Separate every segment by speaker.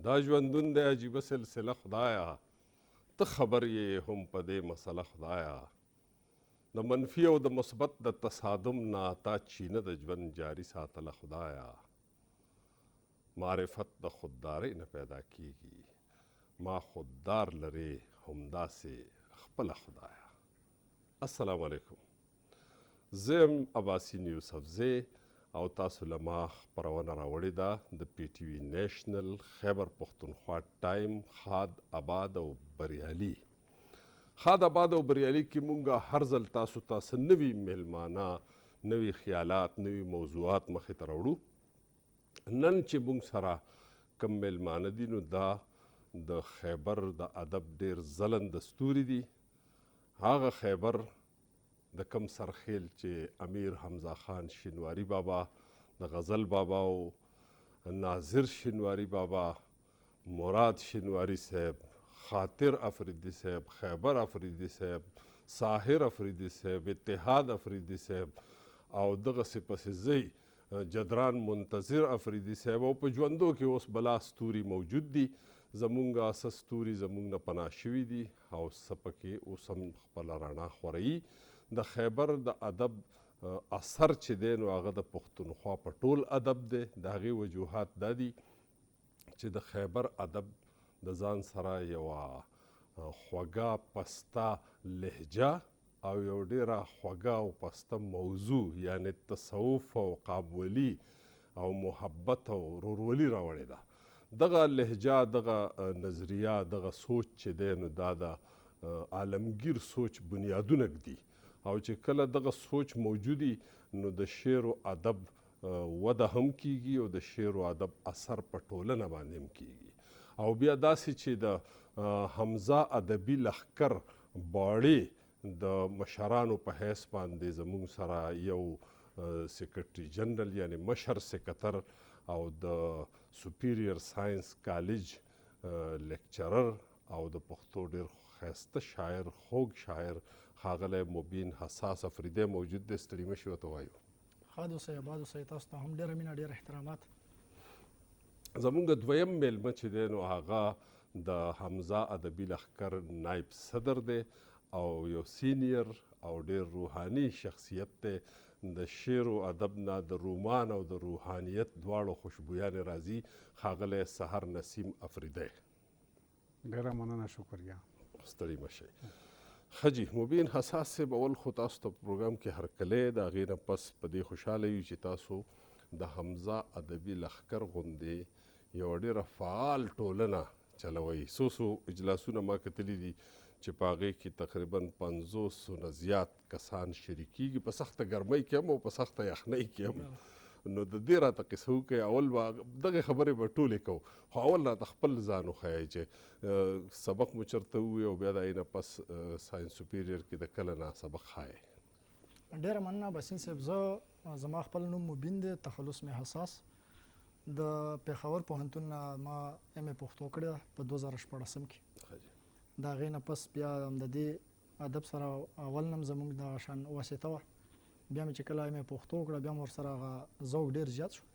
Speaker 1: دا ژوندون دی عجیبه سلسله خدایا ته خبر یې هم په دې مسله خدایا د منفي او د مثبت د تصادم نه تا چینه د ژوند جاري ساتله خدایا معرفت د خوددارۍ نه پیدا کیږي ما خوددار لرې همداسې خپله خدایا. السلام علیکم. زه یم اباسین یوسفزی او تاسو له ما خپرونه راوړې ده د پی ټي وي نیشنل خیبر پښتونخوا ټایم ښاد اباد او بریالي. ښاد اباد او بریالي کې مونږ هر ځل تاسو ته څه نوي میلمانه نوي خیالات نوي موضوعات مخې ته راوړو. نن چې مونږ سره کوم میلمانه دي نو دا د خیبر د ادب ډېر ځلنده ستوري دي. هغه خیبر د کم سرخیل چې امیر حمزه خان شینواري بابا د غزل بابا او ناظر شینواري بابا مراد شینواري صاحب خاطر افریدي صاحب خیبر افریدي صاحب ساحر افریدي صاحب اتحاد افریدي صاحب او دغسې پسې زی جدران منتظر افریدي صاحب او په ژوندو کې اوس بلا ستوري موجود دي. زمونږ څه ستوري زمونږ نه پناه شوي دي او څه پکې اوس هم خپله رڼا خوروي. د خیبر د ادب اثر چې دی نو هغه د پښتونخوا په ټول ادب دی. د هغې وجوهات دا دي چې د خیبر ادب د ځان سره یوه خوږه پسته لهجه او یو ډیره خوږه او پسته موضوع یعنی تصوف او قابولي او محبت او ورورولي راوړې ده. دغه لهجه دغه نظریه دغه سوچ چې دی نو دا د عالمگیر سوچ بنیادونه ږدي او چې کله دغه سوچ موجودي نو د شعر و ادب وده هم کیږي او د شعر و ادب اثر په ټولنه باندې هم کیږي. او بیا داسې چې د حمزه ادبي لښکر باړې د مشرانو په حیث باندې زموږ سره یو سیکرټري جنرال یعنی مشر سکتر او د سوپیریر ساینس کالج لیکچرر او د پښتو ډېر ښایسته شاعر خوږ شاعر ښاغلی مبین حساس افریدی موجود دی. ستړي مه شي ورته وایو.
Speaker 2: ښاد اوسئ اباد اوسئ. تاسو ته هم ډېره مینه ډېر احترامات.
Speaker 1: زمونږ دویم میلمه چې دی نو هغه د حمزه ادبي لښکر نایب صدر دی او یو سینیر او ډېر روحاني شخصیت دی. د شعر و ادب نه د رومان او د روحانیت دواړو خوشبویانې راځي. ښاغلی سحر نسیم افریدی.
Speaker 3: ډېره مننه شکریه.
Speaker 1: ستړي مه شئ. ښه جي مبین حساس صاحب اول خو تاسو ته په پروګرام کې هرکلی د هغې نه پس په دې خوشحاله یو چې تاسو د حمزه ادبي لښکر غوندې یوه ډېره فعال ټولنه چلوئ. څو اجلاسونه ما کتلي دي چې په هغې کې تقریبا 500 نه زیات کسان شریکیږي په سخته ګرمۍ کې هم او په سخته یخنۍ کې هم. نو د دې راته قصه وکړئ. اول به دغې خبرې به ټولې کوو خو اول راته خپل ځان وښایئ چې سبق مو چېرته ووایي او بیا د هغې نه پس ساینس سوپیریر کې د کله نه سبق ښایئ.
Speaker 2: ډېره مننه باسین صاحب. زه زما خپل نوم مبین دی تخلص مې حساس. د پېښور پوهنتون نه ما ام ای پښتو کړې په 2014 کې. د هغې نه پس بیا د دې ادب سره اول نم زموږ دغه شان واسطه وه. بیا مې چې کله ام ای پښتو وکړه بیا مې ورسره هغه ذوق ډېر زیات شو.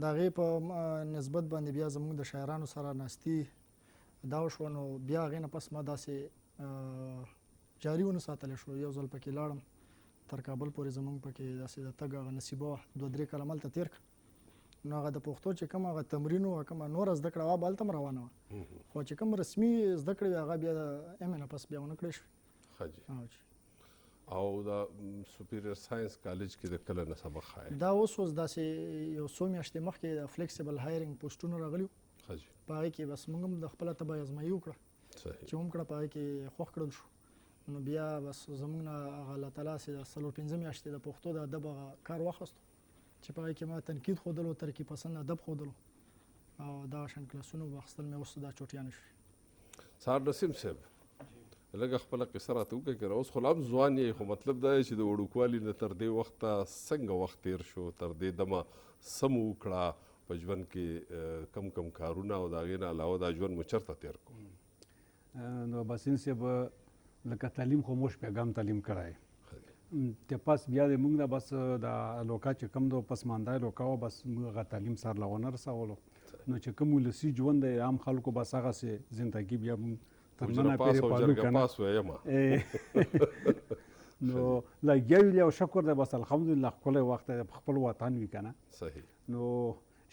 Speaker 2: د هغې په نسبت باندې بیا زموږ د شاعرانو سره ناستي دا وشوه. نو بیا هغې نه پس ما داسې جاري ونه ساتلی شو. یو ځل پکې لاړم تر کابل پورې زموږ پکې داسې د تګ هغه نصیبه وه. 2-3 کاله ملته تېر کړه. نو هغه د پښتو چې کوم هغه تمرین و کومه نوره زده کړه وه به هلته هم روانه وه. خو چې کوم رسمي زده کړې وې هغه بیا د ام نه پس بیا ونه کړی شوې.
Speaker 1: او د سوپیریر ساینس کالج کې د کله نه سبق ښایئ؟
Speaker 2: دا اوس داسې یو څو میاشتې مخکې د فلیکسیبل هایرنګ پوسټونه راغلي وو. په هغې کې بس موږ هم د خپله طبع ازمایي وکړه چې وم کړه. په هغې کې خوښ کړل شو. نو بیا بس زموږ نه هغه الله تعالی چې 4-5 میاشتې د پښتو د ادب هغه کار واخیستو چې په هغې کې ما تنقید ښودلو ترکیب پسند ادب ښودلو او دغه شان کلاسونه واخیستل مې. اوس دا چوټیا نه شوي.
Speaker 1: سحر نسیم صاحب لږه خپله قصه راته وکړئ که اوس خو لا هم ځوان یې خو مطلب دا دی چې د وړوکوالي نه تر دې وخته څنګه وخت تېر شو تر دې دمه څه مو وکړه په ژوند کې کم کم کارونه او د هغې نه علاوه دا ژوند مو چېرته تېر کړو؟
Speaker 3: نو باسین صاحب لکه تعلیم خو موږ پیغام تعلیم کړی ته پس بیا د موږ نه بس د لوکا چې کم دو پسمانده لوکا و بس موږ هغه تعلیم سر له ونه رسولو نو چې کوم ولسي ژوند دی عام خلکو بس هغسې زندګي بیا هم تر
Speaker 1: حجره
Speaker 3: ننه
Speaker 1: پاس
Speaker 3: پورې
Speaker 1: او
Speaker 3: پالو
Speaker 1: جرګه
Speaker 3: که نه.
Speaker 1: پاس ویمه.
Speaker 3: نو لګیا ویل یو شکر دی بس الحمدلله ښکلی وخت دی په خپل وطن وي که نه.
Speaker 1: صحیح.
Speaker 3: نو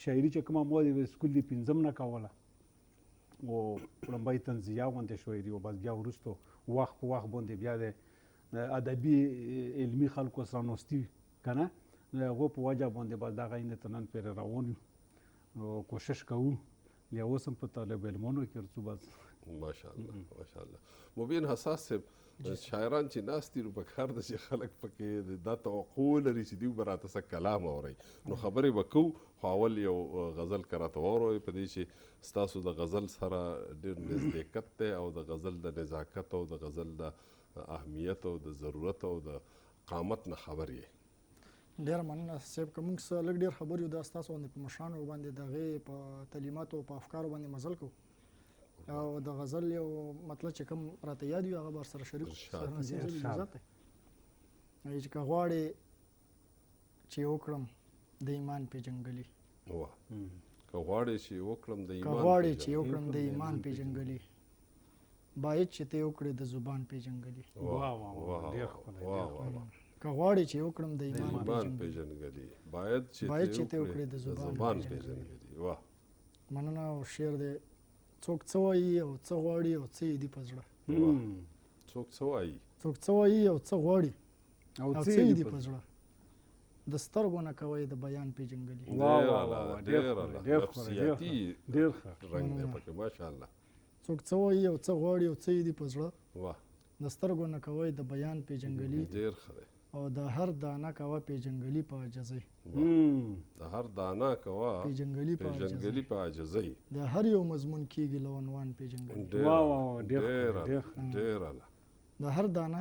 Speaker 3: شاعري چې کومه مو د سکول د پنځم نه کوله او لومبۍ تنزیه غوندې شاعري و بس بیا وروستو وخت په وخت باندې بیا د ادبي علمي خلکو سره نوستي که نه نو د هغو په وجه باندې بس دغه اینده تر نن پورې روان یو نو کوشش کوو بیا اوس هم په طالب علمانو کې ورڅو بس
Speaker 1: ماشاءالله ماشاءالله. مبین حساس صاحب شاعران چې ناست دي نو پکار ده چې خلک پکې دا توقع لري چې دوی به راته څه کلام اورئ نو خبرې به کوو خو اول یو غزل که راته واوروئ په دې چې ستاسو د غزل سره ډېر نزدېکت دی او د غزل د نزاکت او د غزل د اهمیت او د ضرورت او د قامت نه خبر یې.
Speaker 2: ډېره مننه صاحب که موږ څه لږ ډېر خبر یو دا ستاسو باندې په مشرانو باندې د هغې په تعلیماتو او په افکارو باندې مزل کوو او د غزل یو مطلب چې کوم راته یاد وي هغه به ورسره شریک کړو. اجازت دی چې که غواړې چې وکړم د ایمان پېژنګلي
Speaker 1: واه که غواړې چې وکړم د
Speaker 2: که
Speaker 1: ایمان
Speaker 2: غواړې چې وکړم د ایمان پېژنګلي باید چې ته وکړې د زبان پېژنګلي
Speaker 3: واه واه واه ډېر ښکلی
Speaker 1: واه واه
Speaker 2: که غواړې چې وکړم د
Speaker 1: د
Speaker 2: ایمان
Speaker 1: ایمان
Speaker 2: پېژنګلي
Speaker 1: پېژنګلي باید چې ته وکړې د زبان پېژنګلي. واه
Speaker 2: مننه او شعر دی څوک څه وایي او څه غواړي او څه یې دي په زړه
Speaker 1: څوک څه وایي
Speaker 2: څوک څه وایي او څه غواړي
Speaker 3: او
Speaker 2: او څه یې دي په زړه د سترګو نه کوئ د بیان پېژنګلي.
Speaker 1: ډېر نفسیاتي
Speaker 3: ډېر ښه
Speaker 1: رنګ دی پکې ماشاءالله.
Speaker 2: څوک څه وایي او څه غواړي او څه یې دي په زړه
Speaker 1: واه
Speaker 2: د سترګو نه کوئ د بیان پېژنګلي
Speaker 1: ډېر ښه دی.
Speaker 2: او د هر دانه کوه پېژنګلي په عاجزۍ
Speaker 1: د هر دانه کوه
Speaker 2: پېژنګلي په
Speaker 1: پېژنګلي په عاجزۍ
Speaker 2: د هر یو مضمون کېږي له عنوان پېژنګلي
Speaker 1: ډېره
Speaker 2: د هر دانه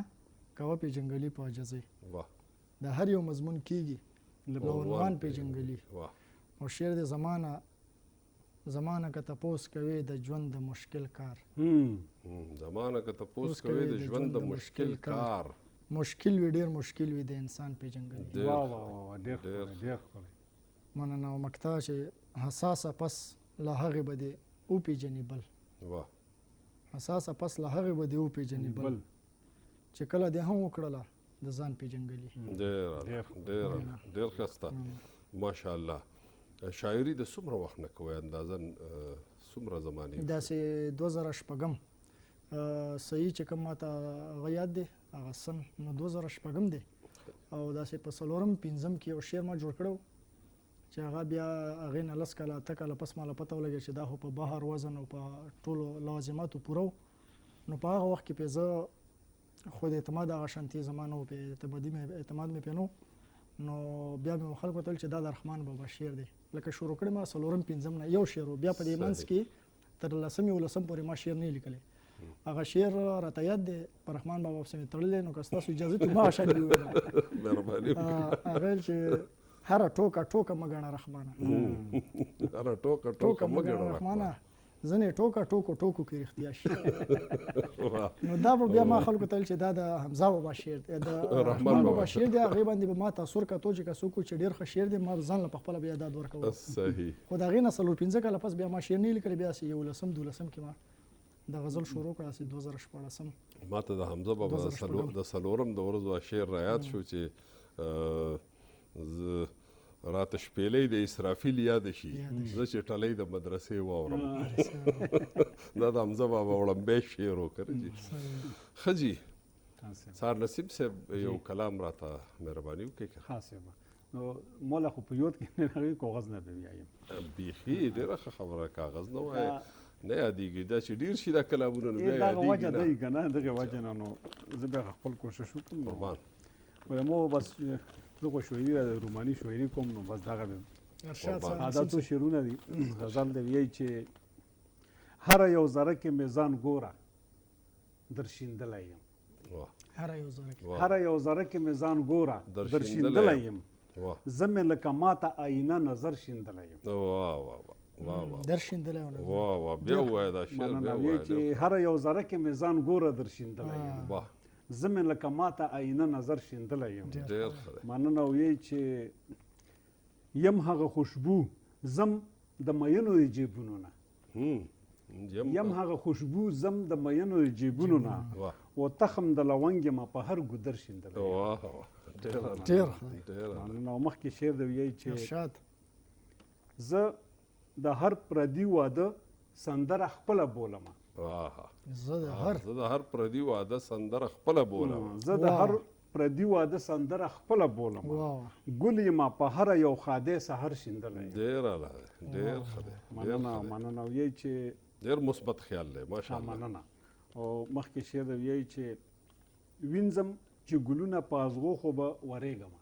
Speaker 2: کوه پېژنګلي په عاجزۍ
Speaker 1: واه
Speaker 2: د هر یو مضمون کېږي له عنوان پېژنګلي.
Speaker 1: واه
Speaker 2: او شعر د زمانه که تپوس کوي د ژوند د مشکل کار
Speaker 1: زمانه که تپوس کوي د ژوند د مشکل کار
Speaker 2: مشکل وي ډېر مشکل وي د انسان پېژنګلي.
Speaker 3: واه واه ډېر ښکلی
Speaker 2: مننه او مقطع چې حساسه پس له هغې به دې وپېژني بل
Speaker 1: واه
Speaker 2: حساسه پس له هغې به دې وپېژني بل چې کله دې هم وکړله د ځان پېژنګلي.
Speaker 1: ډېر ښه ماشاءالله. شاعري د څومره وخت نه کوئ اندازاً څومره زمانې
Speaker 2: داسې 2006 صحیح چې کوم ماته هغه یاد دی هغه سن نو 2006 دی او داسې په څلورم پنځم کې یو شعر ما جوړ کړی چې هغه بیا هغې نه 10 کاله 8 کاله پس ماله پته ولګېد چې دا خو په بحر وزن او په ټولو لوازماتو پوره و نو په هغه وخت کې پې زه خود اعتماد هغه شانتي زما نه و پې اعتماد مې پې نه نو بیا مې خلکو ته ویل چې دا د رحمان بابا شعر دی لکه شروع کړی ما څلورم پنځم نه یو شعر و بیا په دې منځ کې تر 10 11 پورې ما شعر نه لیکلی هغه شعر راته یاد دی په رحمان بابا پسې مې تړلی نو که ستاسو اجازه وي ما شاید وویل
Speaker 1: مهرباني
Speaker 2: هغه ویل چې هره ټوکه مه ګڼه رحمانه
Speaker 1: هره ټوکه مه ګڼه رحمانه
Speaker 2: ځنې ټوکو کې رښتیا شي نو دا به بیا ما خلکو ته ویل چې دا د حمزه بابا شعر دی د رحمان بابا شعر دی هغې باندې به ما تاثر کتو چې که څوک چې ډېر ښه شعر دی ما ځان له پخپله بیا یاد ورکوو
Speaker 1: صحیح
Speaker 2: خو د هغې نه 4-5 کاله پس بیا ما شعر نه لیکلی بیا 11-12 کې ما د غزل شروع کړه 2014
Speaker 1: ما ته د حمزه بابا د څلورم د ورځو شعر را یاد شو چې راته شپېلۍ د اسرافیل یاد شي زه چې ټلۍ د مدرسې واورم دا د حمزه بابا وړاندې شعر و که نه ښه جي سار نصیب صاحب یو کلام راته مهرباني وکړئ
Speaker 3: ښه صاحبه نو مولا خو په یاد کې نه هغې کاغذ نه به ویایم
Speaker 1: بیخي ډېره ښه خبره کاغذ نه وایه نه یادېږي دا چې ډېر شي دا کلامونه نو بیا
Speaker 3: دغه وجه دی که نه دغې وجه نه نو زه بیا خپل کوشش وکړم
Speaker 1: قربان
Speaker 3: مو بس زه خو شاعري د روماني شاعري کوم نو بس دغه دا څو شعرونه دي غزل دی وایي چې هره یو ذره کې مې ځان ګوره درشیندلی یم هره یو ذره کې مې ځان ګوره درشیندلی یم زه مې لکه ماته آینه نظر شیندلی یم
Speaker 2: درشیندلی
Speaker 1: واه بیا ووایه دا شعر بیا ووایه
Speaker 3: چې هره یو ذره کې مې ځان ګوره درشیندلی یم زه مې لکه ماته آینه نظر شیندلی یم مننه وایي چې یم هغه خوشبو زم د مینو د جیبونو نه یم هغه خوشبو زم د مینو د جیبونو نه و تخم د لونګ یم په هر ګودر شیندلی
Speaker 2: ډېر
Speaker 3: نو مخکې شعر د ویایي چې زه د هر پردي واده سندره خپله بولمه
Speaker 1: زه د هر پردي واده سندره خپله بولم
Speaker 3: زه د هر پردي واده سندره خپله بولم ګل یم په هره یو خادی سحر شیندلی
Speaker 1: ډېر اعلی ډېر ښه دی
Speaker 3: مننه ویایي چې
Speaker 1: ډېر مثبت خیال دی ماشاءالله
Speaker 3: مننه او مخکې شعر د ویایي چې وینځم چې ګلونه په ازغو خو به ورېږم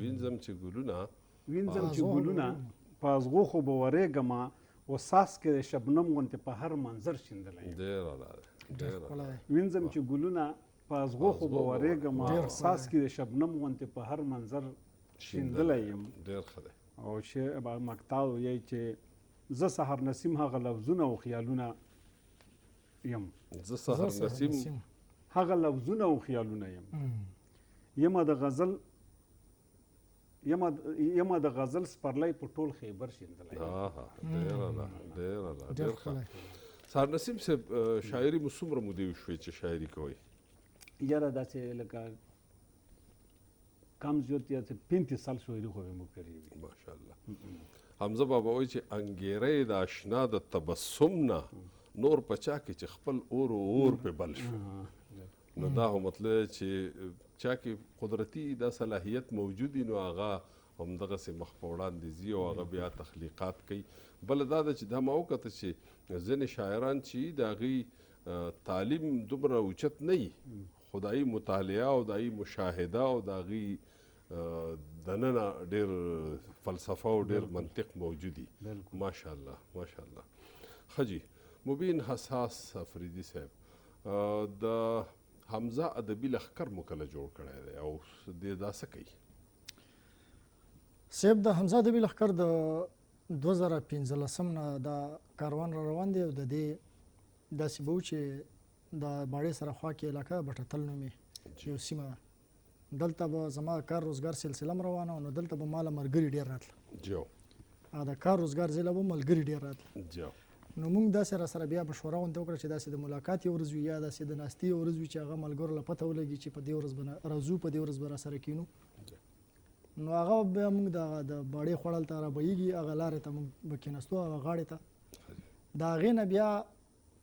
Speaker 1: وینځم چې
Speaker 3: ګلونه په ازغو خو به ورېږم و ساس کې د شبنم غوندې په هر منظر شیندلی وینځم چې ګلونه په ازغو خو به ورېږم ساس کې د شبنم غوندې په هر منظر شیندلی یم او مقطع ویایي چې زه سحر نسیم هغه لفظونه او خیالونه یم هغه لفظونه او خیالونه یم یمه د غزل سپرلی په ټول خیبر شیندلی
Speaker 1: سحر نسیم صاحب شاعري مو څومره مودې وشوې چې شاعري کوئ
Speaker 3: یاره داسې لکه کم زیات یا 35 سال شاعري خو مې کړې وي
Speaker 1: ماشاءالله حمزه بابا وایي چې انګیری د اشنا د تبسم نه نور په چا کې چې خپل اور پې بل شو نو دا هم مطلب چې چا کې قدرتي دا صلاحیت موجود وي نو هغه همدغسې مخ په وړاندې ځي او هغه بیا تخلیقات کوي بله دا ده چې دا ما وکته چې ځینې شاعران چې د هغوی تعلیم دومره اوچت نه وي خو د هغوی مطالعه او د هغوی مشاهده او د هغوی دننه ډېر فلسفه او ډېر منطق موجود وي ماشاءالله ماشاءالله ښه جي مبین حساس افریدي صاحب د حمزه ادبي لښکر مو کله جوړ کړی دی او دا څه کوي
Speaker 2: صاحب د حمزه ادبي لښکر د 2015 نه دا کاروان را روان دی او د دې داسې به و چې د باړې سره خوا کې علاقه بټتل نومې یو سیمه ده دلته به زما کار روزګار سلسله هم روانه نو دلته به ماله ملګري ډېر راتله د کار روزګار ځای له به ملګري ډېر راتله نو موږ داسې را سره بیا مشوره غونډه وکړه چې داسې د ملاقات یو ورځ وي یا داسې د ناستې یو ورځ وي چې هغه ملګرو له پته ولګي چې په دې ورځ به راځو په دې ورځ به را سره کینو نو هغه بیا موږ د باړې خوړل ته رابهیږي هغه لارې ته موږ به کېناستو هغه غاړې ته د هغې نه بیا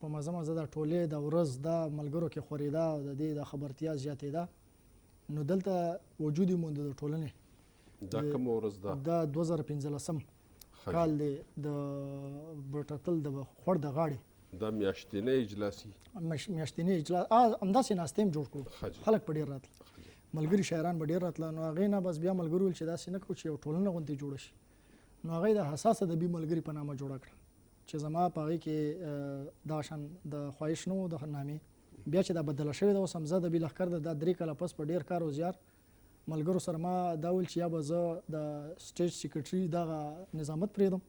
Speaker 2: په مزه مزه د ټولې د ورځ دا ملګرو کې خورېده او د دې د خبرتیا زیاتېده نو دلته وجود یې موند د ټولنې
Speaker 1: دا کومه ورځ ده
Speaker 2: دا 2015 کال دی د بټتل د خوړ د غاړې
Speaker 1: دا میاشتنی اجلاسي
Speaker 2: اجلاس همداسې ناستې هم جوړ کړو خلک په ډېر راتله ملګري شاعران به ډېر راتله نو هغې نه بس بیا ملګري ویل چې داسې نه کړو چې یو ټولنه غوندې جوړه شي نو هغه د حساس ادبي ملګري په نامه جوړه کړه چې زما په هغې کې دا شان د خواهش نه و د نامې بیا چې دا بدله شوې ده اوس حمزه ادبي لښکر ده دا 3 کاله پس په ډېر کار او زیار ملګرو سره ما دا ویل چې یا به زه د سټیج سیکرټري دغه نظامت پرېږدم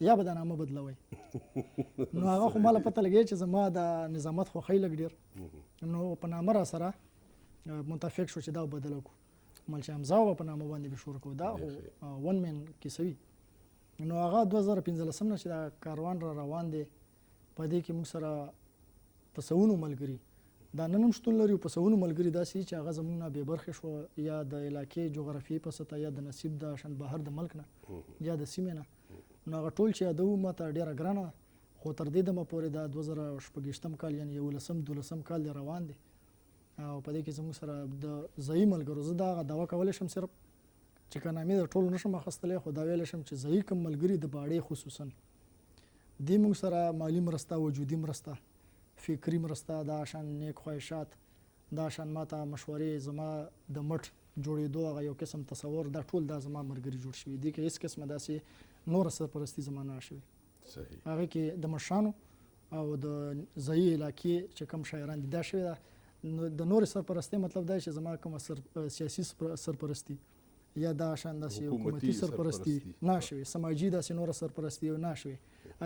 Speaker 2: یا به دا نامه بدلوئ نو هغه خو ماله پته لګی چې زما د نظامت خوښۍ لږ ډېر نو په نامه را سره متفق شو چې دا بدله کړو ملچ حمزه به په نامه باندې به شروع کړو دا ون مین کیسه وي نو هغه 2015 نه چې دا کاروان را روان دی په دې کې موږ سره په سوونو ملګري دا نن هم شتون لري په سوونو ملګري داسې چې هغه زموږ نه بې برخې شوه یا د علاقې جغرافیې په سطحه یا د نصیب د شان بهر د ملک نه یا د سیمې نه نو هغه ټول چې یادوو ما ته ډېره ګرانه خو تر دې دمه پورې دا 2016 کال یعنې 11 کال دی روان دی او په دې کې زموږ سره د ځایي ملګرو زه دا دعوه کولی شم صرف چې که نامې د ټولو نشم اخیستلی خو دا ویلی شم چې ځایي کوم ملګري د باړې خصوصا دې موږ سره مالي مرسته وجودي مرسته فکري مرسته دا شان نیک خواهشات دا شان ماته مشورې زما د مټ جوړېدو هغه یو قسم تصور دا ټول دا زما ملګري جوړ شوي دي کې هېڅ قسمه داسې نوره سرپرستي زما نه شوې هغې کې د مشرانو او د ځایي علاقې چې کوم شاعران دي دا شوې ده نو د نورې سرپرستۍ مطلب دا چې زما کومه سیاسي سرپرستي یا دا شان داسې حکومتي سرپرستي نه شوې سماجي داسې نوره سرپرستي نه شوې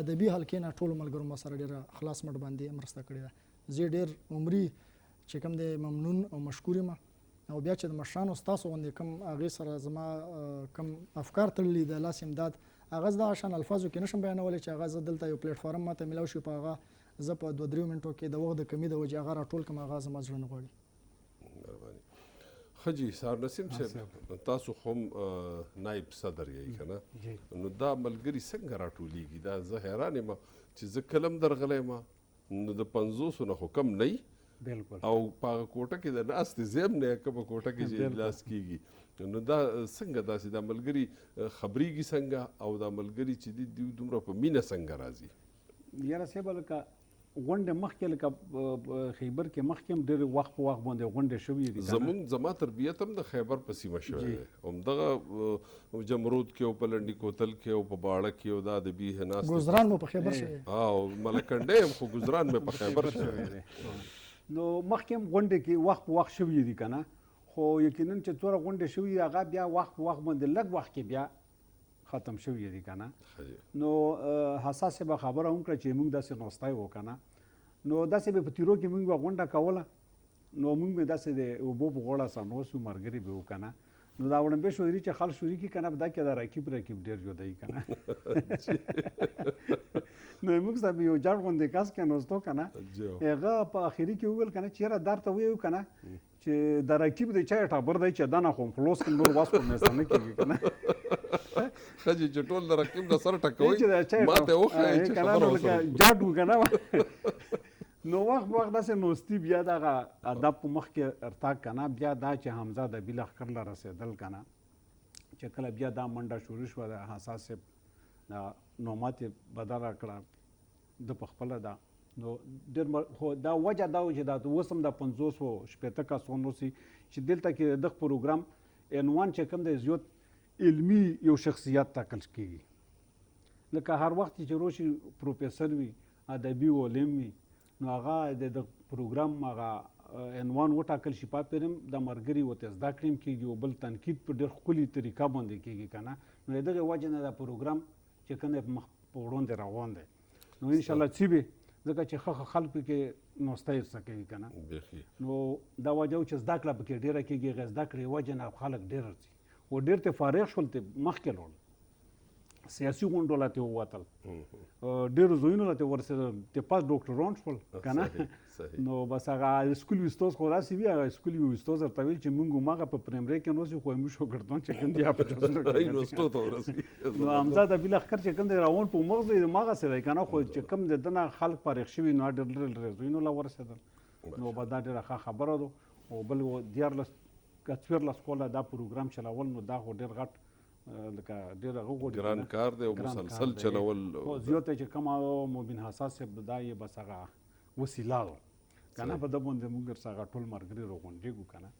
Speaker 2: ادبي حلقې نه ټولو ملګرو ما سره ډېره خلاص مټ باندې مرسته کړې ده زه ډېر عمري چې کوم دی ممنون او مشکور یم او بیا چې د مشرانو ستاسو غوندې کوم هغې سره زما کوم افکار تړلي د لاس امداد هغه د شان الفاظو کې نشم بیانولی چې هغه زه دلته یو پلیټ فارم ماته میلاو شي په هغه زه په 2-3 منټو کې د وخت د کمی د وجې هغه راټول کړم هغه زما زړه نه غواړي.
Speaker 1: ښه جي سار نسیم صاحب تاسو خو نایب صدر یې که نه نو دا ملګري څنګه راټولیږي دا زه حیران یم چې زه کلم درغلی یم نو د 500 نه خو کم نه
Speaker 3: بالکل
Speaker 1: او په هغه کوټه کې د ناستې ځای هم نه کومه کوټه کې چې اجلاس کېږي نو دا څنګه داسې دا ملګري خبرېږي څنګه او دا ملګري چې دي دوی دومره په مینه څنګه راځي؟
Speaker 3: یاره صاحب لکه غونډې مخکې لکه خیبر کې مخکې هم ډېر وخت په وخت باندې غونډې شوي دي.
Speaker 1: زما تربیت هم د خیبر په سیمه شوی دی همدغه جمرود کې او په لنډي کوتل کې او په باړه کې او دا د بیه ناست
Speaker 2: ګزران مو په خیبر شوی
Speaker 1: او ملکنډۍ هم خو ګزران مې په خیبر شوی دی.
Speaker 3: نو مخکې هم غونډې کې وخت په وخت شوي دي که نه خو یقینا چې څومره غونډې شوي دي هغه بیا وخت په وخت باندې لږ وخت کې بیا ختم شوي دي که نه. نو حساسه به خبره هم کړه چې موږ داسې نوستی وو که نه نو داسې به په تیرو کې موږ به غونډه کوله نو موږ به داسې د اوبو په غوړه سموسو ملګري به وو که نه نو دا وړاندې شوري چې خلک شوري کړي که نه دا کې دا رقیب ډېر جدایي که نه نو موږ سره یو جاړ غوندې کس کېناستو که نه هغه په اخري کې وویل که نه چې یاره درته ویو که نه چې دا رقیب دی چای ټابر دی چې دا نه خو خلاص کړم نور واس په میسه نه کېږي که نه
Speaker 1: ښه جي چې ټول د رقیب د سره ټکوئ ما ته وښایئ چې خبره وسره
Speaker 3: جاډ و که نه نو وخت په وخت داسې نوستي بیا دغه ادب په مخ کې ارتاق که نه بیا دا چې حمزه د ابي لښکر له رسېدل که نه چې کله بیا دا منډه شروع شوه د حساس صاحب د نومات یې بدله کړه د په خپله ده نو ډېر خو دا وجه دا و چې دا اوس هم د 500 کسان اوسي چې دلته کې دغه پروګرام عنوان چې کوم دی زیات علمي یو شخصیت ټاکل کېږي لکه هر وخت چې روشي پروفیسر وي ادبي علم وي نو هغه د پروګرام هغه عنوان وټاکل شي په پرم د مرګري وته زده کړم کېږي او بل تنقید په ډېر ښکلي طریقه باندې کېږي که نه نو دغه وجه نه دا پروګرام چې کوم مخ په وړاندې روان دی نو انشاءالله څه به ځکه چې ښه خلکو کې نوستی څه کوي که نه نو دا وجه چې زده کړه پکې ډېره کېږي هغه زده کړې وجه نه خلک ډېر راځي او ډېر ته فارغ شول ته مخکې لاړل سیاسي غونډو لا ته ووتل ډېرو ځایونو لا ته ورسېدل ته پاس ډاکټران شول که نه نو بس هغه اسکول ویستوز خو داسې وي هغه اسکول ویستوز ورته ویل چې موږ هماغه په پرایمري کې نوسي خو موږ شاګردان چې کوم دي یا په جزونو کې نو حمزه د ابي لښکر چې کوم دی روان په مغز دی هماغسې دی که نه خو چې کوم د ده نه خلک فارغ شوي نو ډېر لرې ځایونو لا ورسېدل نو به دا ډېره ښه خبره ده او بل 14 کاله دا پروګرام چلول نو دا خو ډېر غټ لکه ډېر هغه
Speaker 1: ګران کار دی او مسلسل چلول
Speaker 3: زیاته چې کوم مبین حساس صاحب دا یې بس هغه وسیله ده که نه په ده باندې موږ څه هغه ټول ملګري راغونډېږو که نه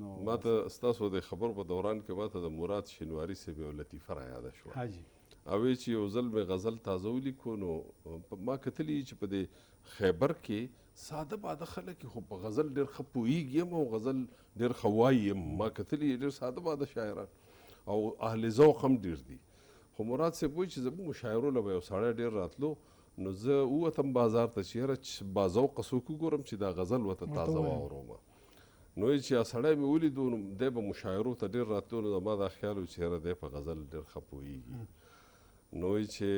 Speaker 3: نو
Speaker 1: ما ته ستاسو د خبرو په دوران کې ما ته د مراد شینواري صاحب یو لطیفه رایاده شوه
Speaker 3: حاجي
Speaker 1: او چې یو ځل مې غزل تازه ولیکو نو ما کتلي چې په دې خیبر کې ساده باده خلک خو په غزل ډېر ښه پوهېږي یم او غزل ډېر ښه وایي یم ما کتلي ډېر ساده باده شاعران او اهل ذوق هم ډېر دي خو مراد صاحب وایي چې زموږ مشاعرو له به یو سړی ډېر راتلو نو زه ووتم بازار ته چې یاره باذوقه څوک وګورم چې دا غزل ورته تازه واورم نو چې سړی مې ولیدو نو دی به مشاعرو ته ډېر راتلو نو زما دا خیال و چې یاره دی په غزل ډېر ښه پوهېږي نو چې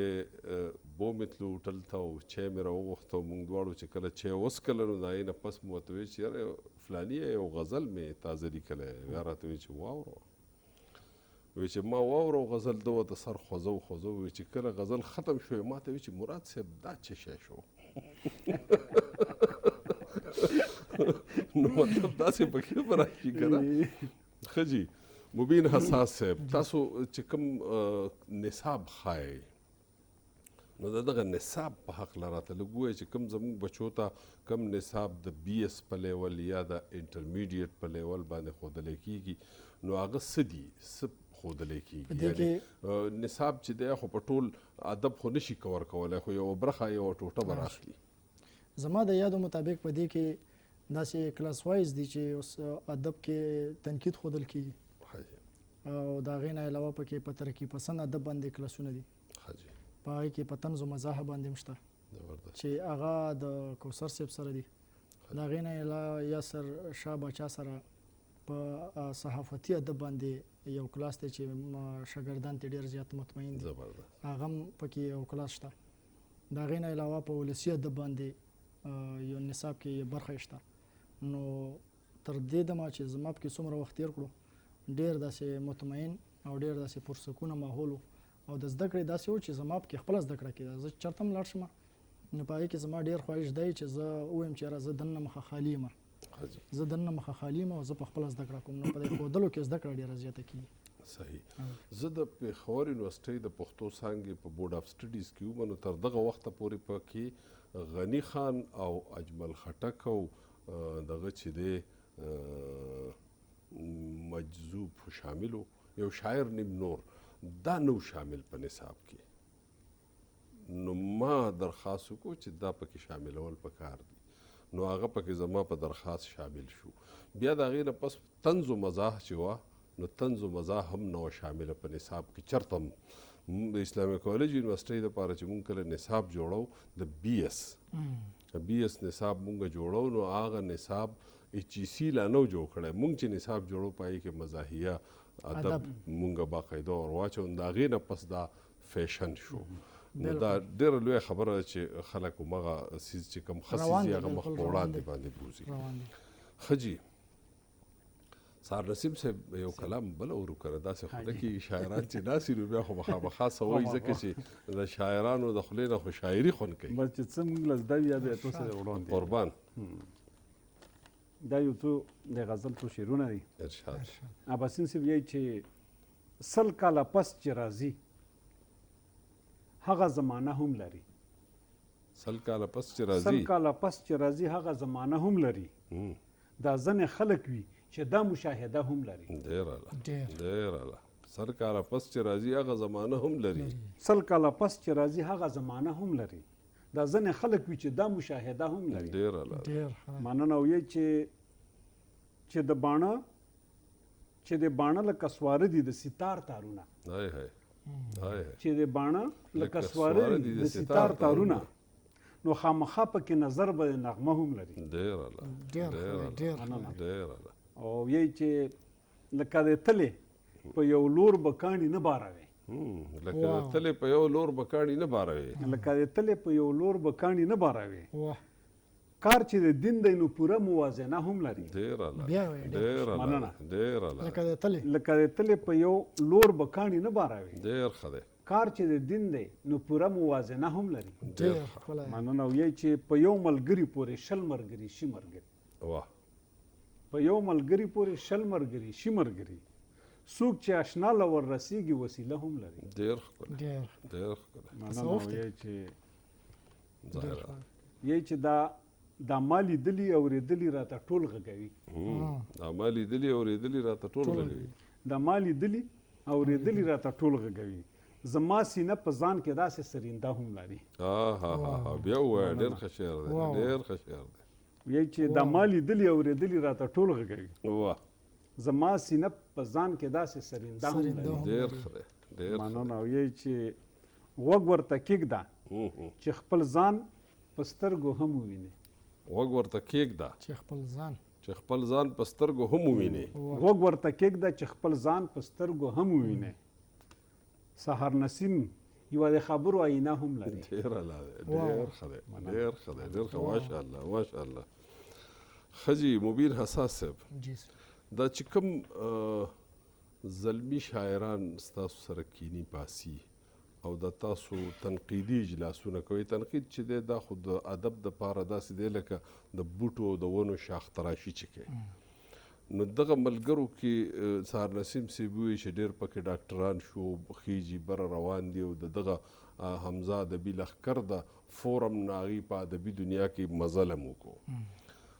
Speaker 1: بو مې تلو هوټل ته او چای مې راوغوښته موږ دواړو چې کله چای وڅکله نو د هغې نه پس مې ورته ویل چې یاره فلاني یو غزل مې تازه لیکلی بیا راته ویل چې واوره وی چې ما واورو غزل ده ورته سر خوځو وی چې کله غزل ختم شوی ما ته وی چې مراد صاحب دا څه شی شو نو مطلب داسې پکې به راشي که نه ښه جي مبین حساس صاحب تاسو چې کوم نصاب ښایئ نو د دغه نصاب په هکله راته لږ ووایئ چې کوم زموږ بچو ته کوم نصاب د BS په لیول یا د انټرمیډیټ په لیول باندې ښودلی کېږي نو هغه څه دي څه ښودلی کېږي یعنې نصاب چې دی خو په ټول ادب خو نشي کور کولی خو یوه برخه یوه ټوټه به راخلي
Speaker 2: زما د یادو مطابق په دې کې داسې کلاس وایز دي چې اوس ادب کې تنقید ښودل کېږي او د هغې نه علاوه پکې په ترقي پسند ادب باندې کلاسونه دي په هغې کې په طنز و مزاح باندې هم شته چې هغه د کوثر صاحب سره دي د هغې نه علاوه یاسر شاه باچا سره په صحافتي ادب باندې یو کلاس دی چې شاګردان ترې ډېر زیات مطمئن دي،
Speaker 1: زبردست.
Speaker 2: هغه هم پکې یو کلاس شته. د هغې نه علاوه په ولسي ادب باندې یو نصاب کې برخه شته. نو تر دې دمه چې زما پکې څومره وخت تېر کړو، ډېر داسې مطمئن او ډېر داسې پرسکونه ماحول او د زده کړې داسې و چې زما پکې خپله زده کړه کېده. زه چېرته هم لاړ شم نو په هغې کې زما ډېر خواهش دی چې زه ووایم چې یاره زه دننه مخه خالي یم، زه دننه مخه خالي یم او زه په خپله زده کړه کوم. نو په دې ښودلو کې زده کړه ډېره زیاته کېږي.
Speaker 1: صحیح. زه د پېښور یونیورسټۍ د پښتو څانګې په بورډ آف سټډیز کې وم، نو تر دغه وخته پورې پکې غني خان او اجمل خټک او دغه چې دی مجذوب شامل و، یو شاعر نیم نور، دا نو شامل په نصاب کې. نو ما درخواست وکړو چې دا پکې شاملول پکار دي، نو هغه پکې زما په درخواست شامل شو. بیا د هغې نه پس طنز و مزاح چې وه، نو طنز و مزاح هم نه وه شامله په نصاب کې. چېرته هم د اسلامي کالج یونیورسټۍ دپاره چې مونږ کله نصاب جوړو د بي اس نصاب مونږ جوړو، نو هغه نصاب HEC لا نه جوړ کړی. مونږ چې نصاب جوړو په هغې کې مزاحیه ادب مونږ باقاعده ور واچو، د هغې نه پس دا فیشن شو. نو دا ډېره لویه خبره ده چې خلک همغه څیز چې کوم ښه څیز یې هغه مخ په وړاندې باندې بوځي. ښه جي سار نسیم صاحب یو کلام بله ورو کړه، داسې خو نه کېږي شاعران چې ناسي نو بیا خو مخامخا څه وایي، ځکه چې د شاعرانو د خولې نه خو شاعري خوند کوي.
Speaker 3: بس چې څه موږ له زده وي یا بیا تو سره وړاندې
Speaker 1: قربان.
Speaker 3: دا یو څو د غزل څو شعرونه دي.
Speaker 1: ارشاد.
Speaker 3: اباسین صاحب یې چې سل کاله پس چې راځي هغه زمانه هم لري.
Speaker 1: سل کاله پس چې راځي،
Speaker 3: سل کاله پس چې راځي هغه زمانه هم لري. دا ځنې خلک وي چې دا مشاهده هم لري.
Speaker 1: ډېر اعلی، ډېر اعلی. سل کاله پس چې راځي هغه زمانه هم لري.
Speaker 3: سل کاله پس چې راځي هغه زمانه هم لري. دا ځنې خلک وي چې دا مشاهده هم لري.
Speaker 1: ډېر اعلی.
Speaker 3: مننه ویې چې د باڼه چې د باڼه لکه سواره دي د ستار تارونه، چې د باڼه لکه سواره دي د ستار تارونه، نو خامخا پکې نظر به نغمه هم لري.
Speaker 1: ډېر اعلی، ډېر اعلی.
Speaker 3: او یې چې لکه د تلې په یو لور به کاڼي نه باروي،
Speaker 1: لکه د تلې په یو لور به کاڼي نه باروي،
Speaker 3: لکه د تلې په یو لور به کاڼي نه باروي. کار چې د دین دی نو پوره موازنه هم لري.
Speaker 1: ډېر اعلی،
Speaker 2: ډېر
Speaker 3: مننه.
Speaker 1: ډېر اعلی.
Speaker 2: لکه د
Speaker 3: تلې په یو لور به کاڼي نه باروي.
Speaker 1: ډېر ښه دی.
Speaker 3: کار چې د دین دی نو پوره موازنه هم لري.
Speaker 1: ډېر
Speaker 3: مننه ویې چې په یو ملګري پورې شل ملګري شي ملګري.
Speaker 1: واه.
Speaker 3: په یو ملګري پورې شل ملګري شي ملګري، څوک چې اشنا له ور رسېږي وسیله هم لري.
Speaker 1: ډېر ښکلی، ډېر ښکلی.
Speaker 3: مننه ویې چې دا ما لیدلي اورېدلي راته ټول غږوي.
Speaker 1: دا ما لیدلي اورېدلي راته ټول غږوي.
Speaker 3: دا ما لیدلي اورېدلي راته ټول غږوي، زما سینه په ځان کې داسې سرینده هم لري.
Speaker 1: بیا ووایه، ډېر ښه شعر دی، ډېر ښه شعر دی.
Speaker 3: وایي چې دا ما لیدلي اورېدلي راته ټول غږوي،
Speaker 1: واه،
Speaker 3: زما سینه په ځان کې داسې سرینده هم لري.
Speaker 1: ډېر ښه دی، ډېر ښه.
Speaker 3: مننه. وایي چې غوږ ورته کېږده چې خپل ځان په سترګو هم وویني.
Speaker 1: غوږ ورته کېږده
Speaker 2: چې
Speaker 1: خپل ځان په سترګو هم وویني.
Speaker 3: غوږ ورته کېږده چې خپل ځان په سترګو هم وویني. سحر نسیم یوه د خبرو آینه هم لري.
Speaker 1: ډېر اعلی دی، ډېر ښه دی، ډېر ښه دی، ډېر ښه. ماشاءالله، ماشاءالله. ښه جي مبین حساس صاحب، دا چې کوم زلمي شاعران ستاسو سره کینی پاسي او د تاسو تنقیدي اجلاسونه کوي، تنقید چې دی دا خو د ادب دپاره داسې دی لکه د بوټو او د ونو شاخ تراشي چې کوي. نو دغه ملګرو کې سهار نسیم صاحب وایي چې ډېر پکې ډاکټران شو، خیجي بره روان دي او د دغه حمزه ادبي لښکر د فورم نه هغوی په ادبي دنیا کې مزل هم وکړو.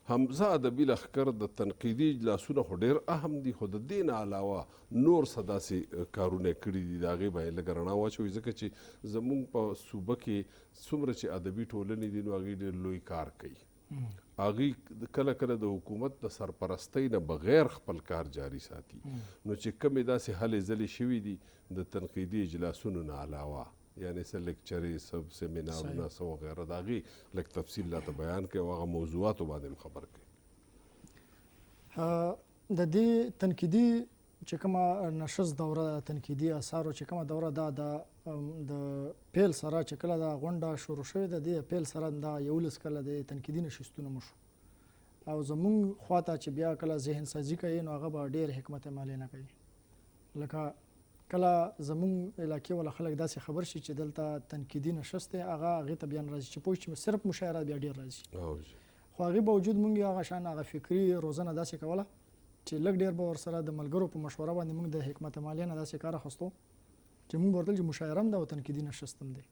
Speaker 1: حمزه ادبي لښکر د تنقیدي اجلاسونه خو ډېر اهم دي، خو د دې نه علاوه نور څه داسې کارونه کړي دي د هغې به یې لږه رڼا واچوي، ځکه چې زموږ په صوبه کې څومره چې ادبي ټولنې دي نو هغوی ډېر لوی کار کوي. هغوی کله کله د حکومت د سرپرستۍ نه بغیر خپل کار جاري ساتي. نو چې کومې داسې هلې ځلې شوي دي د تنقیدي اجلاسونو نه علاوه، یعنې څه لیکچرې، څه سیمینارونه، څه وغیره، د هغې لږ تفصیل راته بیان کړئ او هغه موضوعاتو باندې هم خبر کړئ.
Speaker 2: د دې تنقیدي چې کومه نشست دوره تنقیدي اثارو چې کومه دوره دا د پیل سره چې کله دا غونډه شروع شوې ده د پیل سره دا 11 کله د تنقیدي نشستونه مو شو او زمونږ خواته چې بیا کله ذهن سازي کوي نو هغه به ډېر حکمت عملي نه کوي لکه کله زمونږ علاقې والا خلک داسې خبر شي چې دلته تنقیدي نشست دی هغې ته بیا نه راځي چې پوه چې صرف مشاعرات بیا ډېر راځي خو هغې باوجود مونږ هغه شان هغه فکري روزنه داسې کوله چې لږ ډېر به ورسره د ملګرو په مشوره باندې مونږ د حکمت عملیه نه داسې کار اخیستو چې مونږ به ورتل چې مشاعره هم ده او تنقیدي نشست هم دی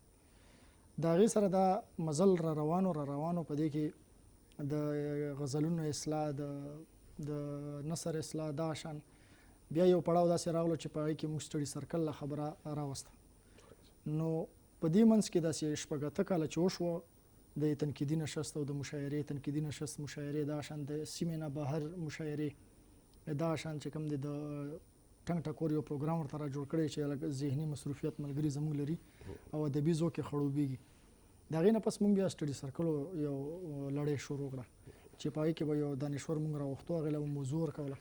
Speaker 2: د هغې سره دا مزل را روانو په دې کې د غزلونو اصلاح د نثر اصلاح دا شان بیا یو پړاو داسې راغلو چې په هغې کې مونږ سټډي سرکل له خبره راوسته نو په دې منځ کې داسې شپږ اته کاله چې وشوه د تنقیدي نشست او د مشاعرې تنقیدي نشست مشاعرې دا شان د سیمې نه بهر مشاعرې دا شان چې کوم دی د ټنګ ټکور یو پروګرام ورته را جوړ کړی چې ذهني مصروفیت ملګري زموږ لري او ادبي ذوق یې خړوبېږي د هغې نه پس مونږ بیا سټډي سرکلو یو لړۍ شروع کړه چې په هغې کې به یو دانشور مونږ راوښتو هغې له به موضوع ورکوله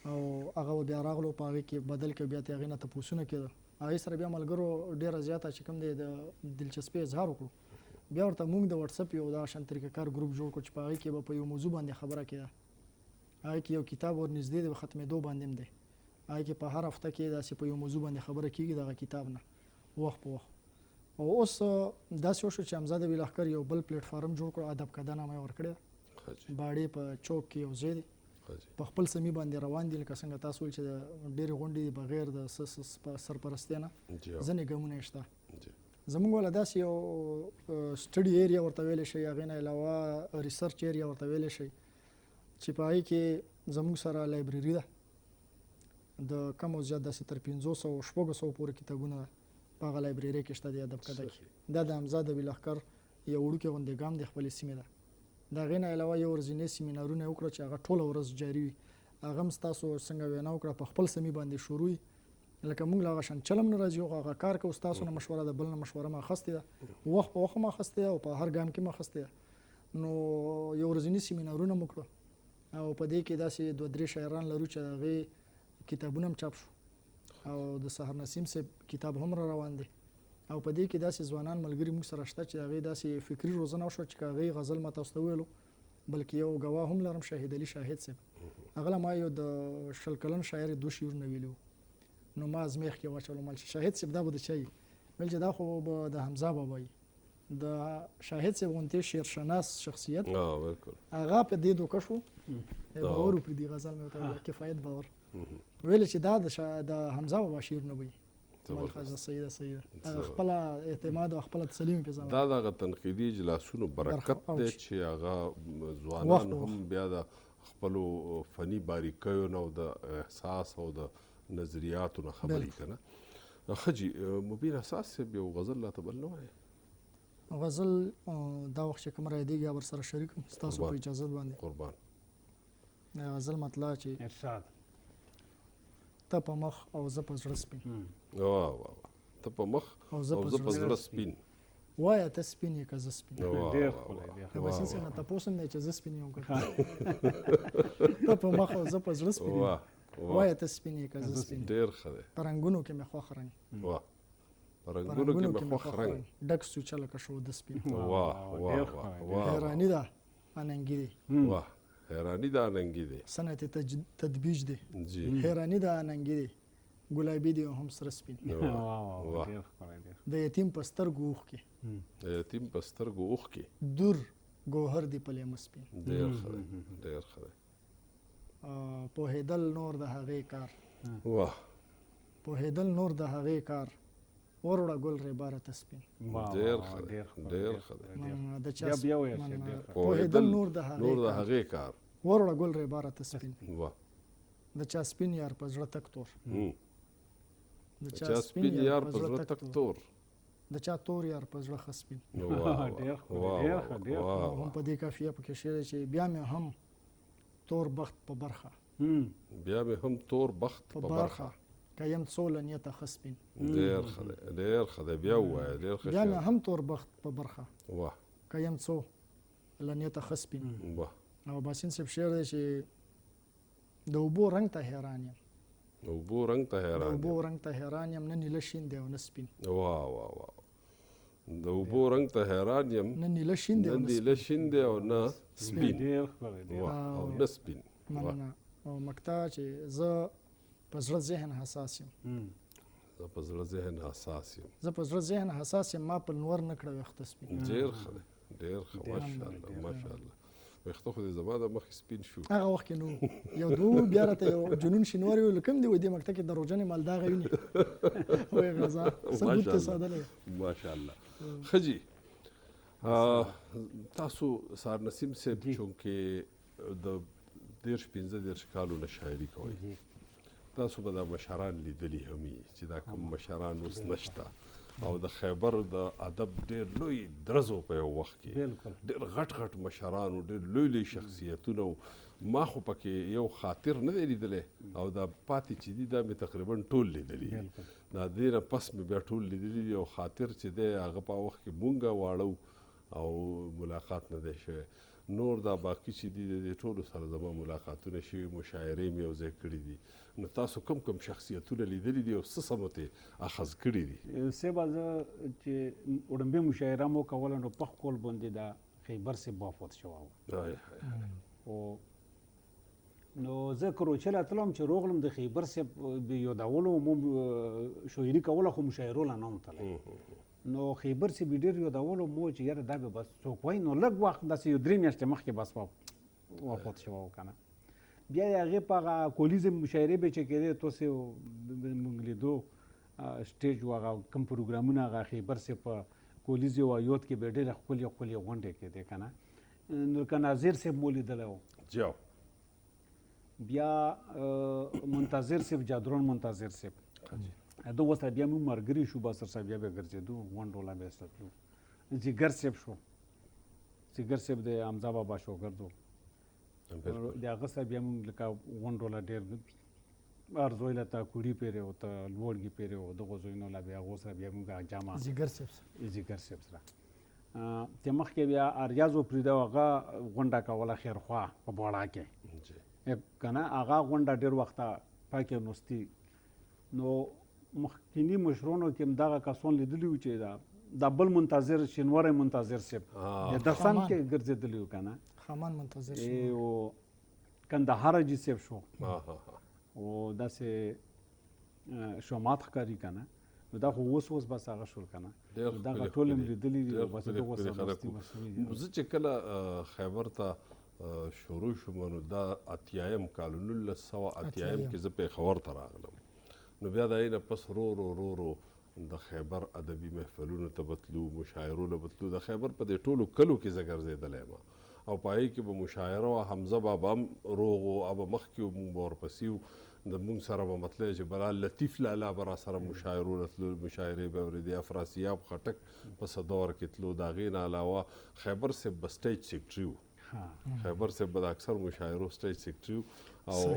Speaker 2: او هغه به بیا راغلو په هغې کې بدل کې بیا ترې هغې نه تپوسونه کېده هغې سره بیا ملګرو ډېره زیاته چې کوم دی د دلچسپۍ اظهار وکړو بیا ورته مونږ د وټسپ یو دا شان طریقه کار ګروپ جوړ کړو چې په هغې کې به په یو موضوع باندې خبره کېده هغې کې یو کتاب ورنږدې دی ختمېدو باندې هم دی هغې کې په هر هفته کې داسې په یو موضوع باندې خبره کېږي دغه کتاب نه وخت په وخت او اوس داسې وشو چې حمزه ادبي لښکر یو بل پلیټفارم جوړ کړو ادب کده نامه یې ورکړې ده باړې په چوک کې یو ځای دی په خپل سمي باندې روان دي لکه څنګه تاسو ویل چې د ډېرې غونډې بغیر د سرپرستۍ نه ځینې ګامونه یې شته زموږ والا داسې یو سټډي ایریا ورته ویلی شي هغې نه علاوه ریسرچ ایریا ورته ویلی شي چې په هغې کې زموږ سره لایبرري ده د کم او زیات داسې تر 500 شپږ سوه پورې کتابونه په هغه لایبرري کې شته د ادب کده کې دا د حمزه ادبي لښکر یو وړوکی غوندې ګام د خپلې سیمې ده د هغې نه علاوه یو ورځنی سیمینارونه یې وکړه چې هغه ټوله ورځ جاري وي هغه هم ستاسو څنګه وینا وکړه په خپل سمي باندې شروع وي لکه موږ له هغه شان چلم نه راځي هغه کار کوو ستاسو نه مشوره ده بل نه مشوره مو اخیستې ده وخت په وخت مو اخیستې ده او په هر ګام کې مو اخیستې ده نو یو ورځني سیمینارونه مو کړه او په دې کې داسې دوه درې شاعران لرو چې د هغې کتابونه هم چاپ شو او د سحر نسیم صاحب کتاب هم را روان دی او په دې کې داسې ځوانان ملګري موږ سره شته چې د هغې داسې فکري روزنه وشوه چې که هغې غزل ما تاسو ته وویلو بلکې یو ګواه هم لرم شهید علي شاهد صاحب هغه له ما یو د 20 کلن شاعر 2 شعرونه ویلي وو نو ما ازمیخ کې واچولو مال چې شاهد صاحب دا به د چا وي ویل چې دا خو به د حمزه بابا وي د شاهد صاحب غوندې شعرشناس شخصیت هغه په دې دوکه شو باور وکړي دې غزل مې ورته کفایت باور ویل چې دا د حمزه بابا شعر نه وي ملخص سیده خپل اعتماد او خپل تسلیم په ځان
Speaker 1: دا دغه تنقیدي اجلاسونو برکت دی چې هغه ځوانان هم بیا د خپلو فني باریکیو نه او د احساس او د نظریاتو نه خبرې که نه ښه جي مبین اساس صاحب یو غزل راته بل نه وایي
Speaker 2: غزل دا وخت چې کوم رایدېږي ورسره شریک یم ستاسو په اجازت باندې
Speaker 1: قربان
Speaker 2: غزل مطلع چې
Speaker 3: ارشاد
Speaker 2: ته په مخ او زه په زړه سپین
Speaker 1: ته په مخ او زه په زړه سپین
Speaker 2: وایه ته سپین یې که زه سپین
Speaker 3: ډېر ښکلی
Speaker 2: د بسین صاحب نه تپوس هم دی چې زه سپین یم که ته په مخ او زه په زړه سپین یم وایه ته سپین یې که زه سپین
Speaker 1: ډېر ښه دی
Speaker 2: په رنګونو کې مې خوښ رنګ
Speaker 1: په رنګونو کې مې خوښ رنګ
Speaker 2: ډک سوچه لکه شوده سپین
Speaker 1: واه
Speaker 2: حیراني ده اننګي دی
Speaker 1: واه حیرانی دا اننګي دی
Speaker 2: صنعت تدبیج دی
Speaker 1: جی
Speaker 2: حیرانی دا اننګي دی ګلابي دی هم سره سپین د یتیم په سترګو اوښکې
Speaker 1: د یتیم په سترګو اوښکې
Speaker 2: دور ګوهر دی په لیمه سپین
Speaker 1: ډېر ښه دی ډېر ښه دی
Speaker 2: پوهېدل نور د هغې کار
Speaker 1: واه
Speaker 2: پوهېدل نور د هغې کار وروړه ګل ریباره ته سپین
Speaker 1: ډېر ښه دی ډېر ښه دی
Speaker 2: پوهېدل نور د
Speaker 1: هغې کار
Speaker 2: وروړه ګل ریباره ته سپین
Speaker 1: واه
Speaker 2: د چا سپین یار په زړه تک تور
Speaker 1: د چا سپین یار په زړه تک تور
Speaker 2: د چا تور یار په زړه ښه سپین هم په دې کافیه پکې شعر دی چې بیا مې هم تور بخت په برخه
Speaker 1: بیا مې هم تور بخت په برخه
Speaker 2: که یم څو له نیته ښه سپین
Speaker 1: ډېر ښه دی ډېر ښه دی بیا ووایه ډېر ښه
Speaker 2: بیا مې هم تور بخت په برخه
Speaker 1: واه
Speaker 2: که یم څو له نیته ښه سپین
Speaker 1: واه
Speaker 2: او باسین صاحب شعر دی چې د اوبو رنګ ته حیران یم
Speaker 1: اوبو رنګ ته
Speaker 2: د
Speaker 1: حیران
Speaker 2: اوبو رنګ ته حیران یم نه نیله شین دی او نه سپین
Speaker 1: واه واه واه د اوبو رنګ ته حیران یم
Speaker 2: نه نیله شین دی او
Speaker 1: نه
Speaker 2: نه
Speaker 1: نیله شین دی او نه سپین
Speaker 3: ډېر ښکلی دی.
Speaker 1: واه او نه سپین
Speaker 2: مننه او مکتا چې زه په زړه ذهن حساس یم
Speaker 1: زه په زړه ذهن حساس یم
Speaker 2: زه په زړه ذهن حساس یم ما په نور نه کړه ویښته سپین
Speaker 1: ډېر ښه دی ډېر ښه ماشاءالله ماشاءالله ویښته خو دې زما د مخې سپین شو
Speaker 2: هغه وخت کې نو یو دوه بیا راته یو جنون شینواری ویل کوم دی وای دې مکتب کې دروژنې مالداغه ویني وای غزا ثبوت ته ساده دی
Speaker 1: ماشاءالله ښه جي تاسو سار نسیم صاحب چونکې د 15 کالو نه شاعري کوئ تاسو به دا مشران لیدلي هم چې دا کوم مشران اوس نشته او د خیبر د ادب ډېر لوی درزو په یو وخت کې ډېر غټ غټ مشران او ډېر لوی لوی شخصیتونه ما خو پکې یو خاطر نه دی لیدلی او دا پاتې چې دي دا مې تقریبا ټول لیدلي دا دې نه پس مې بیا ټول لیدلي دي او خاطر چې دی هغه په وخت کې مونږه واړو او ملاقات نه دی شوی نور دا باقي چې دي د ټولو سره زما ملاقاتونه شوي مشاعرې مې یو ځای کړي دي نو تاسو کوم کوم شخصیتونه لیدلي دي او څه سمو ته اخذ کړي دي
Speaker 3: صاحب زه چې وړاندې مشاعره مو کوله نو په خپل باندې دا خیبر صاحب وفات شوی او نو زه کروچله تلم چې روغلم د خیبر صاحب یادولو مو شاعري کوله خو مشاعرو لا نه وم تللی نو خیبر صاحب ډېر یادولو مو چې یاره دا به بس څوک وایي نو لږ وخت داسې یو 3 میاشتې مخکې بس وفات شوی و که نه بیا یې هغې په هغه کولیز مشاعرې به چې کېدې تاسې مونږ لیدو سټیج و هغه کوم پروګرامونه هغه خیبر صاحب په کولیز یو یاد کې به ډېرې ښکلې ښکلې غونډې کېدې که نه نو که ناظر صاحب مو لیدلی و بیا منتظر صاحب جادرون منتظر صاحب د اوس بیا موږ ملګري شو بس سره بیا به ګرځېدو غونډو لا به ستلو جګر صاحب شو جګر صاحب د حمزه بابا شاګرد و د هغه سره بیا موږ لکه غونډو لا ډېر هر زوی له تا کوړي پیرې او ته لوړګي پیرې او دغو زویونو لا بیا هغو سره بیا موږ جامه جګر صاحب سره ته مخکې بیا اریاز و پرېده هغه غونډه کوله خیرخوا په بوړا کې که نه هغه غونډه ډېر وخته پاکې نوستي نو مخکینی مشرونو کې هم دغه کسان لیدلي وو چې دا بل منتظر شینواری منتظر صاحب د سم کې ګرځېدلی وو که نه
Speaker 2: خامان منتظر
Speaker 3: او کندهار حاجي صاحب شو او داسې شومات ښکاري که نه نو دا خو اوس بس هغه شول که نه دغه ټول هم لیدلي دي بس دغو سره
Speaker 1: زه چې کله خیبر ته شروع شوم نو دا اتیایم کال 1980 کې زه پېښور ته راغلم نو بیا د هغې نه پس رو د خیبر ادبي محفلونو ته بتلو مشاعرو له بتلو د خیبر په دې ټولو کلو کې زه ګرځېدلی یم او په هغې کې به مشاعره وه حمزه بابا هم روغ و او به مخکې و مونږ به ورپسې و د مونږ سره به مطلب چې بلا لطیف لالا به را سره مشاعرو له تلو مشاعرې به اورېدې افراسیاب خټک په څه دور کې تلو د هغې نه علاوه خیبر صاحب به سټیج سیکرټري و خیبر صاحب به د اکثر مشاعرو سټیج سیکرټري او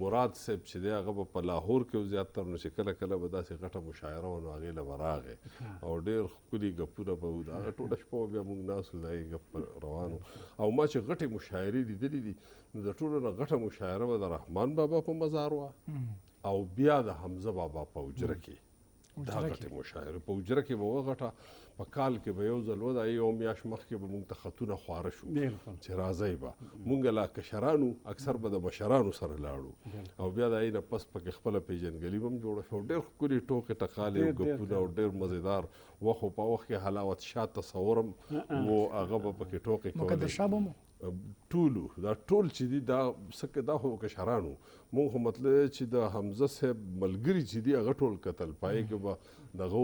Speaker 1: مراد صاحب چې دی هغه به په لاهور کې و زیاتر نو چې کله کله به داسې غټه مشاعره وه نو هغې له به راغې او ډېر ښکلي ګپونه به وو د هغه ټوله شپه به بیا مونږ ناست وو د هغې ګپ روان و او ما چې غټې مشاعرې لیدلي دي نو د ټولو نه غټه مشاعره به د رحمان بابا په مزار وه او بیا د حمزه بابا په حجره کې دا غټې مشاعرې په حجره کې به وغټه په کال کې به یو ځل و دا یو میاشت مخکې به مونږ ته خطونه خواره شو چې راځئ به مونږ لا کشرانو اکثر به د مشرانو سره لاړو او بیا د هغې نه پس پکې خپله پیژندګلي به هم جوړه شوه ډېر ښکلي ټوکې ټقالې او ګپونه او ډېر مزېدار وخت و په وخت کې حلاوت شاه تصور هم و هغه به پکې ټوکې کولې ټولو دا ټول چې دي دا څه دا خو کشرانو مونږ خو مطلب چې د حمزه صاحب ملګري چې دي هغه ټول کتل په هغې کې به دغه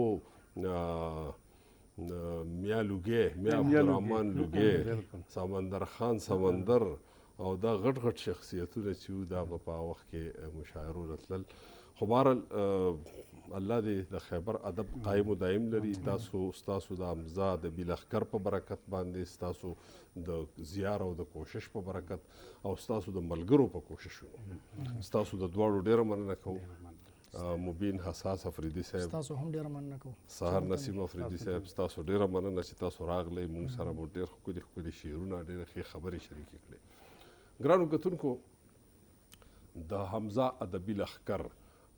Speaker 1: میا لوګی میا عبدالرحمن لوګی سمندر خان سمندر او دا غټ غټ شخصیتونه چې وو دا به په وخت کې مشاعرو راتلل خو بهرحال الله دې د خیبر ادب قایم و دایم لري ستاسو د حمزه ادبي لښکر په برکت باندې ستاسو د زیار او د کوشش په برکت او ستاسو د ملګرو په کوششونو ستاسو د دواړو ډېره مننه کوو مبین حساس افریدي صاحب
Speaker 2: تاسو هم ډېره مننه کوو
Speaker 1: سهار نسیم افریدي صاحب ستاسو ډېره مننه چې تاسو راغلی مونږ سره مو ډېر ښکلي ښکلي شعرونه ډېرې ښې خبرې شریکې کړې ګرانو کتونکو د حمزه ادبي لښکر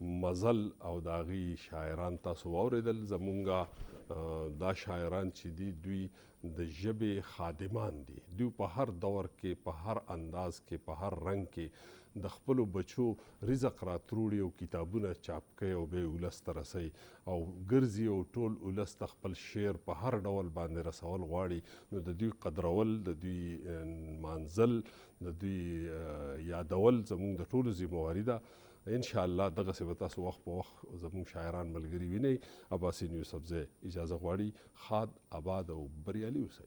Speaker 1: مزل او د هغې شاعران تاسو واورېدل. زمونږ دا شاعران چې دي دوی د ژبې خادمان دي. دوی په هر دور کې، په هر انداز کې، په هر رنګ کې د خپلو بچو رزق راتروړي او کتابونه چاپ کوي او بیا یې ولس ته رسوي او ګرځي او ټول ولس ته خپل شعر په هر ډول باندې رسول غواړي. نو د دوی قدرول، د دوی مانځل، د دوی یادول زموږ د ټولو ذمهواري ده. انشاءالله دغسې به تاسو وخت په وخت زموږ شاعران ملګري وینئ. عباسي نیوز سبزی اجازه غواړي. ښاد، آباد او بریالي اوسئ.